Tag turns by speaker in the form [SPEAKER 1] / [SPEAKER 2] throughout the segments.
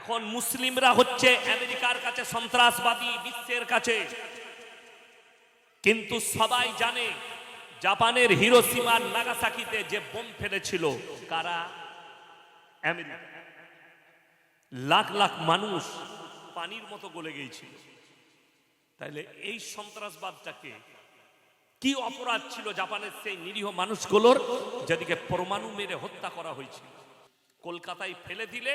[SPEAKER 1] এখন মুসলিমরা হচ্ছে আমেরিকার কাছে সন্ত্রাসবাদী, বিশ্বের কাছে। কিন্তু সবাই জানে জাপানের হিরোশিমা নাগাসাকিতে যে বোম ফেলেছিল কারা? আমেরিকা। লাখ লাখ মানুষ পানির মতো গলে গিয়েছিল। তাইলে এই সন্ত্রাসবাদটাকে কি অপরাধ ছিল জাপানের সেই নিরীহ মানুষগুলোর, যাদেরকে পরমাণু মেরে হত্যা করা হয়েছিল? কলকাতায় ফেলে দিলে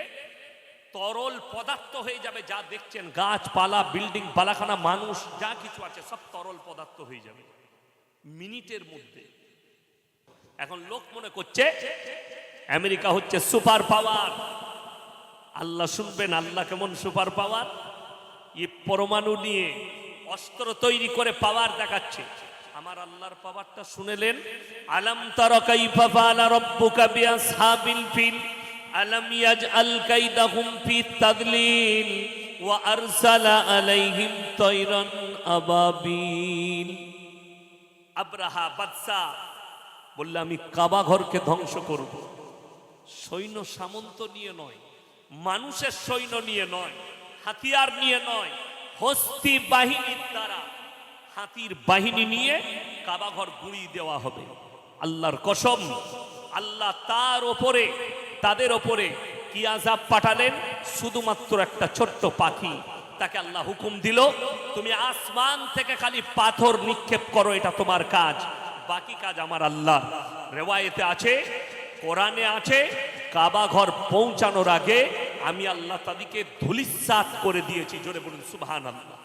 [SPEAKER 1] তরল পদার্থ হয়ে যাবে। যা দেখছেন গাছপালা, বিল্ডিং, বালাখানা, মানুষ যা কিছু আছে সব তরল পদার্থ হয়ে যাবে মিনিটের মধ্যে। এখন লোক মনে করছে আমেরিকা হচ্ছে সুপার পাওয়ার। আল্লাহ শুনবেন আল্লাহ কেমন সুপার পাওয়ার। এই পরমাণু নিয়ে অস্ত্র তৈরি করে পাওয়ার দেখাচ্ছে। আমার আল্লাহর পাওয়ারটা শুনেলেন? আলাম তারা কাইফা ফাআলা রাব্বুকা বিআসহাবিল ফিল আলাম ইয়াজআল কাইদাহুম ফি তাদলিল ওয়া আরসালা আলাইহিম তায়রান আবাবিল। আব্রাহা বাদশা বললে আমি কাবা ঘরকে ধ্বংস করব। সৈন্য সামন্ত নিয়ে নয়, মানুষের সৈন্য নিয়ে নয়, হাতিয়ার নিয়ে নয়, হস্তি বাহিনীর দ্বারা হাতির বাহিনী নিয়ে কাবা ঘর গুঁড়িয়ে দেওয়া হবে। আল্লাহর কসম, আল্লাহ তাদের ওপরে কি আযাব পাঠালেন? শুধুমাত্র একটা ছোট্ট পাখি। তাকে আল্লাহ হুকুম দিল, তুমি আসমান থেকে খালি পাথর নিক্ষেপ করো, এটা তোমার কাজ, বাকি কাজ আমার আল্লাহ। রেওয়ায়েতে আছে, কোরআনে আছে, কাবা ঘর পৌঁছানোর আগে আমি আল্লাহ তাদেরকে ধূলিসাৎ করে দিয়েছি। জোরে বলুন সুবহানাল্লাহ।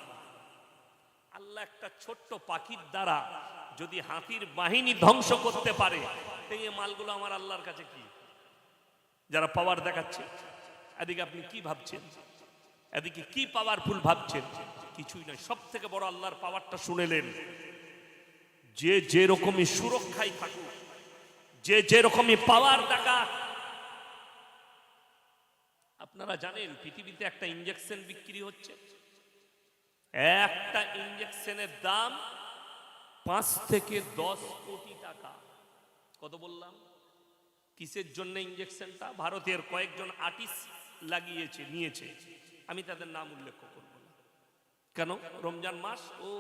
[SPEAKER 1] আল্লাহ একটা ছোট্ট পাখির দ্বারা যদি হাতির বাহিনী ধ্বংস করতে পারে, এই মালগুলো আমার আল্লাহর কাছে কি? যারা পাওয়ার দেখাচ্ছে, এদিকে আপনি কি ভাবছেন? এদিকে কি পাওয়ারফুল ভাবছেন? কিছুই নয়। সব থেকে বড় আল্লাহর পাওয়ারটা শুনেলেন, যে যেরকমই সুরক্ষায় থাকুক, যে যেরকমই পাওয়ার দেখা। আপনারা জানেন পৃথিবীতে একটা ইঞ্জেকশন বিক্রি হচ্ছে, একটা ইঞ্জেকশনের দাম 5 থেকে 10 কোটি টাকা। কত বললাম? কিসের জন্য ইঞ্জেকশনটা? ভারতের কয়েকজন আর্টিস্ট নিয়েছে। আমি তাদের নাম উল্লেখ করব না, কেন? রমজান মাস, ও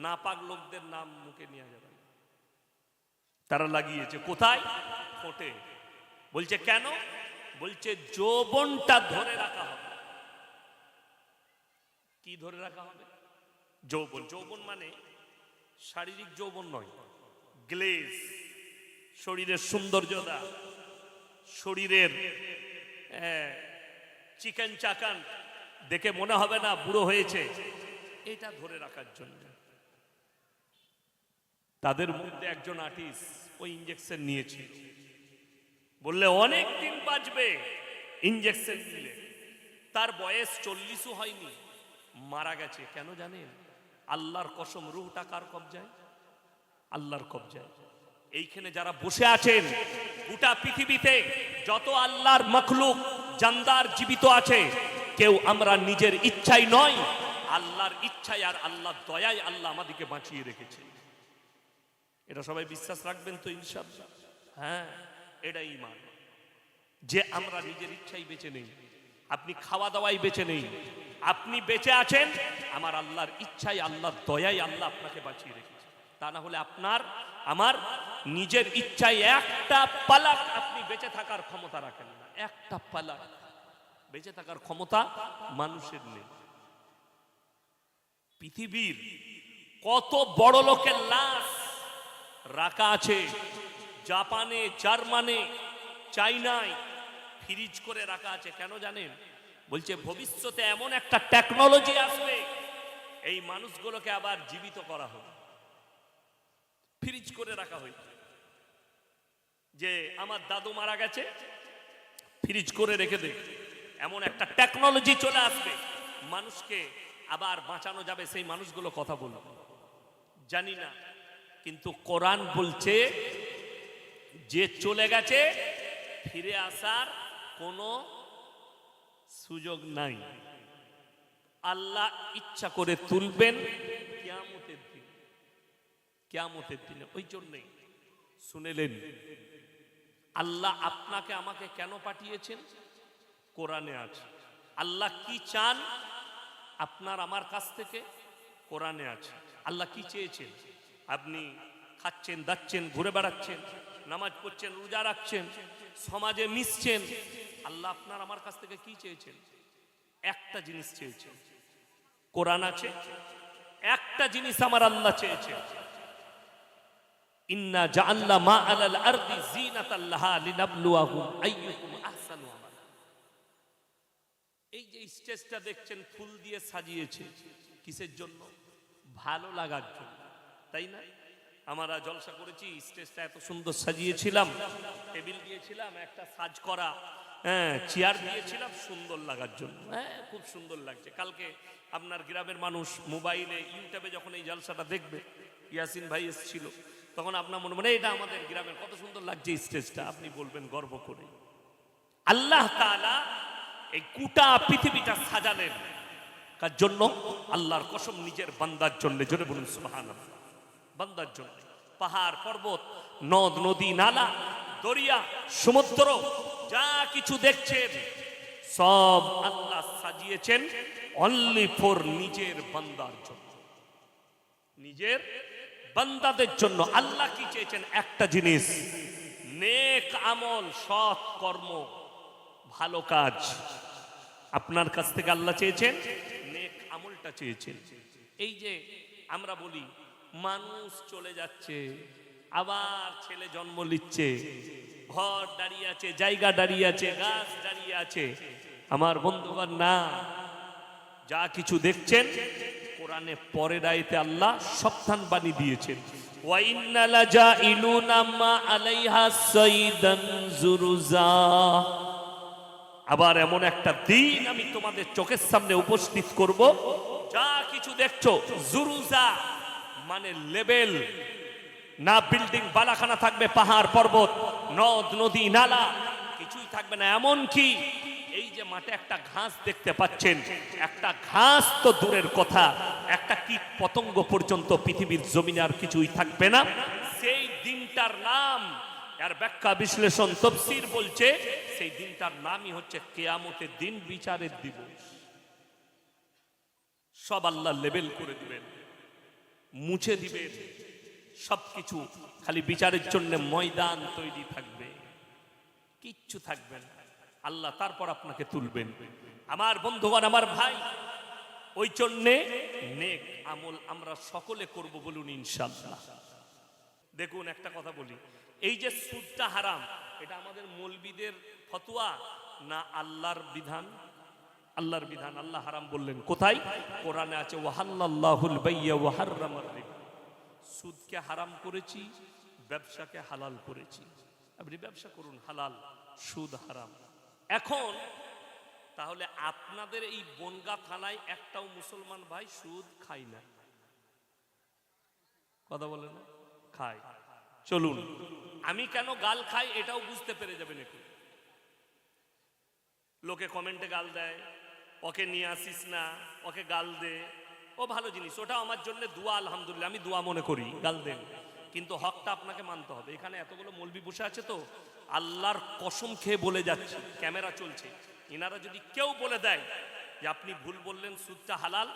[SPEAKER 1] নাপাক লোকদের নাম মুখে নেওয়া যাবে না। তারা লাগিয়েছে কোথায়? ঠোঁটে। বলছে কেন? বলছে যৌবনটা ধরে রাখা হবে। কি ধরে রাখা হবে? যৌবন। যৌবন মানে শারীরিক যৌবন নয়, গ্লেজ, শরীরের সৌন্দর্যতা, শরীরের চিকেন চাকান দেখে মনে হবে না বুড়ো হয়েছে, এটা ধরে রাখার জন্য। তাদের মধ্যে একজন আর্টিস্ট ওই ইঞ্জেকশন নিয়েছে, বললে অনেক দিন বাঁচবে ইঞ্জেকশন নিলে। তার বয়স 40ও হয়নি, মারা গেছে। কেন জানেন? আল্লাহর কসম, রূহটা কার কবজায়? আল্লাহর কবজায়। এইখানে যারা বসে আছেন, গোটা পৃথিবীতে যত আল্লাহর মখলুক জানদার জীবিত আছে, কেউ আমরা নিজের ইচ্ছাই নয়, আল্লাহর ইচ্ছায় আর আল্লাহর দয়ায় আল্লাহ আমাদেরকে বাঁচিয়ে রেখেছে। এটা সবাই বিশ্বাস রাখবেন তো ইনশাআল্লাহ? হ্যাঁ, এটাই ঈমান, যে আমরা নিজের ইচ্ছাই বেঁচে নেই। আপনি খাওয়া দাওয়াই বেঁচে নেই, আপনি বেঁচে আছেন আমার আল্লাহর ইচ্ছায়, আল্লাহর দয়ায় আল্লাহ আপনাকে বাঁচিয়ে রেখেছে। তা না হলে আপনার আমার নিজের ইচ্ছায় একটা পালক আপনি বেঁচে থাকার ক্ষমতা রাখেন না। একটা পালক বেঁচে থাকার ক্ষমতা মানুষের নেই। পৃথিবীর কত বড় লোকের লাশ রাখা আছে জাপানে, জার্মানে, চাইনায়, ফ্রিজ করে রাখা আছে। কেন জানেন? বলছে ভবিষ্যতে এমন একটা টেকনোলজি আসবে, এই মানুষগুলোকে আবার জীবিত করা হবে। ফ্রিজ করে রাখা হয়েছে, যে আমার দাদু মারা গেছে, ফ্রিজ করে রেখে দে। এমন একটা টেকনোলজি চলে আসবে, মানুষকে আবার বাঁচানো যাবে। সেই মানুষগুলো কথা বলবে, জানি না, কিন্তু কোরআন বলছে যে চলে গেছে ফিরে আসার কোনো সুযোগ নাই। আল্লাহ ইচ্ছা করে তুলবেন কিয়ামতের দিন, কিয়ামতের দিনে। ওই জন্যই শুনেলেন আল্লাহ আপনাকে আমাকে কেন পাঠিয়েছেন? কোরআনে আছে, আল্লাহ কি চান আপনার আমার কাছ থেকে? কোরআনে আছে। আল্লাহ কি চেয়েছেন? আপনি খাচ্ছেন, দাচ্ছেন, ঘুরে বেড়াচ্ছেন, নামাজ পড়ছেন, রোজা রাখছেন, সমাজে মিশছেন। আল্লাহ আপনার আমার কাছ থেকে কি চেয়েছেন? একটা জিনিস চেয়েছেন। কোরআন আছে, একটা জিনিস আমার আল্লাহ চেয়েছেন, ইন্না জাআলনা মা আলাল আরদি যিনাতাল লাহা লিনাবলুয়াহুম আইয়ুকুম আহসানু আমালা। এই যে স্টেজটা দেখছেন ফুল দিয়ে সাজিয়েছে, কিসের জন্য? ভালো লাগার জন্য, তাই না? আমরা জলসা করেছি, স্টেজটা এত সুন্দর সাজিয়েছিলাম, টেবিল দিয়েছিলাম, একটা সাজ করা চেয়ার দিয়েছিলাম সুন্দর লাগার জন্য। হ্যাঁ, খুব সুন্দর লাগছে। কালকে আপনার গ্রামের মানুষ মোবাইলে ইউটিউবে যখন এই জলসাটা দেখবে, ইয়াসিন ভাই এসেছিল, তখন আপনার মনে মনে এটা আমাদের গ্রামের, কত সুন্দর লাগছে স্টেজটা, আপনি বলবেন গর্ব করে। আল্লাহ তাআলা এই গোটা পৃথিবীটা সাজালেন কার জন্য? আল্লাহর কসম, নিজের বান্দার জন্য। জোরে বলুন সুবহানাল্লাহ। বান্দার জন্য। পাহাড় পর্বত, নদ নদী, নালা, দরিয়া, সমুদ্র, যা কিছু দেখছেন সব আল্লাহ সাজিয়েছেন অনলি ফর নিজের বান্দার জন্য, নিজের বান্দাদের জন্য। আল্লাহ কি চেয়েছেন? একটা জিনিস, নেক আমল, সৎ কর্ম, ভালো কাজ। আপনার কাছ থেকে আল্লাহ চেয়েছেন নেক আমলটা চেয়েছেন। এই যে আমরা বলি মানুষ চলে যাচ্ছে, আবার ছেলে জন্ম নিচ্ছে, ঘর দাঁড়িয়ে আছে, জায়গা দাঁড়িয়ে আছে, গাছ দাঁড়িয়ে আছে। আমার বন্ধুগণ, না, যা কিছু দেখছেন কোরআনে পরের আয়াতে আল্লাহ সাবধান বাণী দিয়েছেন, ওয়া ইন্না লাজাইলুনা মা আলাইহা সাইদান জুরুজা। আবার এমন একটা দিন আমি তোমাদের চোখের সামনে উপস্থিত করব, যা কিছু দেখছো জুরুজা মানে লেভেল না, বিল্ডিং বালাখানা থাকবে, পাহাড় পর্বত, নদ নদী, নালা, কিছুই থাকবে না। এমন কি এই যে মাঠে একটা ঘাস দেখতে পাচ্ছেন, একটা ঘাস তো দূরের কথা, একটা কীট পতঙ্গ পর্যন্ত পৃথিবীর জমিনে আর কিছুই থাকবে না। সেই দিনটার নাম, এর ব্যাখ্যা বিশ্লেষণ তাফসীর বলছে, সেই দিনটার নামই হচ্ছে কিয়ামতের দিন, বিচারের দিবস। সব আল্লাহ লেবেল করে দিবেন, মুছে দিবেন সবকিছু, খালি বিচারের জন্য ময়দান তৈরি থাকবে, কিচ্ছু থাকবে না। আল্লাহ তারপর আপনাকে তুলবেন। আমার বন্ধুগণ, আমার ভাই, ওই জন্যে নেক আমল আমরা সকলে করব, বলুন ইনশাআল্লাহ। দেখুন একটা কথা বলি, এই যে সুদটা হারাম, এটা আমাদের মৌলবীদের ফতোয়া না আল্লাহর বিধান? আল্লাহর বিধান। আল্লাহ হারাম বললেন কোথায়? কোরআনে আছে, ওয়াহাল্লাল্লাহুল বাইয়া ওয়া হাররামার রিবা। সুদকে হারাম করেছি, ব্যবসাকে হালাল করেছি। আপনি ব্যবসা করুন, হালাল, সুদ হারাম। এখন তাহলে আপনাদের এই বনগা থানায় একটাও মুসলমান ভাই সুদ খায় না? কথা বলে না? খায়। চলুন, আমি কেন গাল খাই এটাও বুঝতে পেরে যাবেন একটু। লোকে কমেন্টে গাল দেয়, ওকে নিয়ে আসিস না, ওকে গাল দে, ও ভালো জিনিস, ওটা আমার জন্য দোয়া, আলহামদুলিল্লাহ, আমি দোয়া মনে করি, গাল দেন, কিন্তু হকটা আপনাকে মানতে হবে। এখানে এতগুলো মৌলবি বসে আছে, তো আল্লাহর কসম খেয়ে বলে যাচ্ছে, ক্যামেরা চলছে, এনারা যদি কেউ বলে দেয় যে আপনি ভুল বললেন, সুদটা হালাল,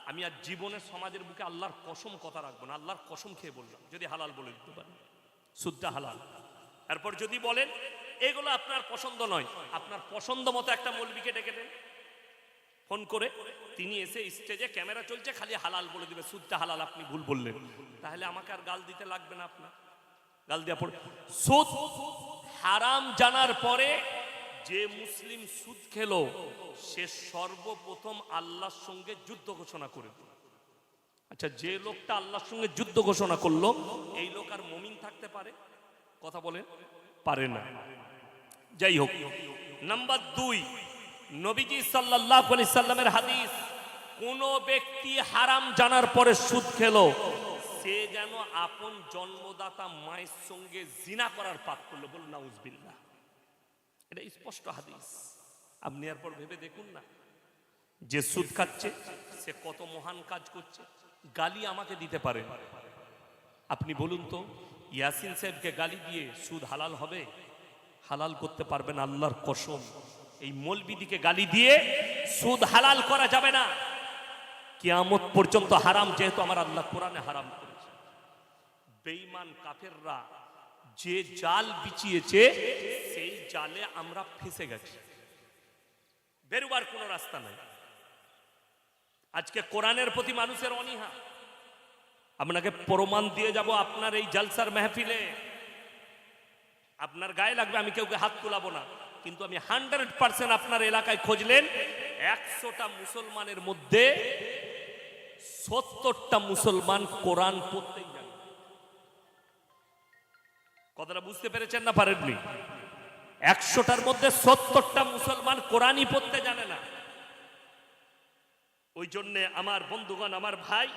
[SPEAKER 1] আমি আর জীবনে সমাজের বুকে আল্লাহর কসম কথা রাখবো না। আল্লাহর কসম খেয়ে বললাম, যদি হালাল বলে দিতে পারেন সুদটা হালাল। এরপর যদি বলেন এগুলো আপনার পছন্দ নয়, আপনার পছন্দ মতো একটা মৌলবিকে ডেকে দেন ফোন করে, তিনি এসে স্টেজে, ক্যামেরা চলছে, খালি হালাল বলে দিবে, সুদটা হালাল, আপনি ভুল বললেন, তাহলে আমাকে আর গাল দিতে লাগবে না। আপনার গাল দেওয়া পড়ে। সুদ হারাম জানার পরে যে মুসলিম সুদ খেলো, সে সর্বপ্রথম আল্লাহর সঙ্গে যুদ্ধ ঘোষণা করে দিল। আচ্ছা, যে লোকটা আল্লাহর সঙ্গে যুদ্ধ ঘোষণা করলো, এই লোক আর মুমিন থাকতে পারে? কথা বলেন, পারে না। যাই হোক, নাম্বার 2, নবীজি সাল্লাল্লাহু আলাইহি সাল্লামের হাদিস, কোন ব্যক্তি হারাম জানার পরে সুদ খেলো, সে যেন আপন জন্মদাতা মায়ের সঙ্গে জিনা করার পাপ করলো। বলুন নাউজুবিল্লাহ। এটা স্পষ্ট হাদিস, আপনি এরপর ভেবে দেখুন না, যে সুদ খাচ্ছে সে কত মহান কাজ করছে। গালি আমাকে দিতে পারে, আপনি বলুন তো, ইয়াসিন সাহেবকে গালি দিয়ে সুদ হালাল হবে? হালাল করতে পারবেন আল্লাহর কসম। এই মৌলবিদিকে গালি দিয়ে সুদ হালাল করা যাবে না, কিয়ামত পর্যন্ত হারাম, যেহেতু আমার আল্লাহ কোরআনে হারাম করেছে। বেঈমান কাফেররা যে জাল বিছিয়েছে সেই জালে আমরা ফেসে গেছি, বেরোবার কোনো রাস্তা নাই। আজকে কোরআনের প্রতি মানুষের অনীহা, আপনাকে প্রমাণ দিয়ে যাব আপনার এই জালসার মেহফিলে। আপনার গায়ে লাগবে, আমি কেউকে হাত তোলাবো না, কিন্তু আমি 100% আপনার এলাকায় খুঁজলেন 100টা মুসলমানের মধ্যে 70টা মুসলমান কোরআন পড়তেই জানে। কথাটা বুঝতে পেরেছেন না পারেননি? 100টার মধ্যে 70টা মুসলমান কোরআনই পড়তে জানে না। ওই জন্যে আমার বন্ধুগণ, আমার ভাই,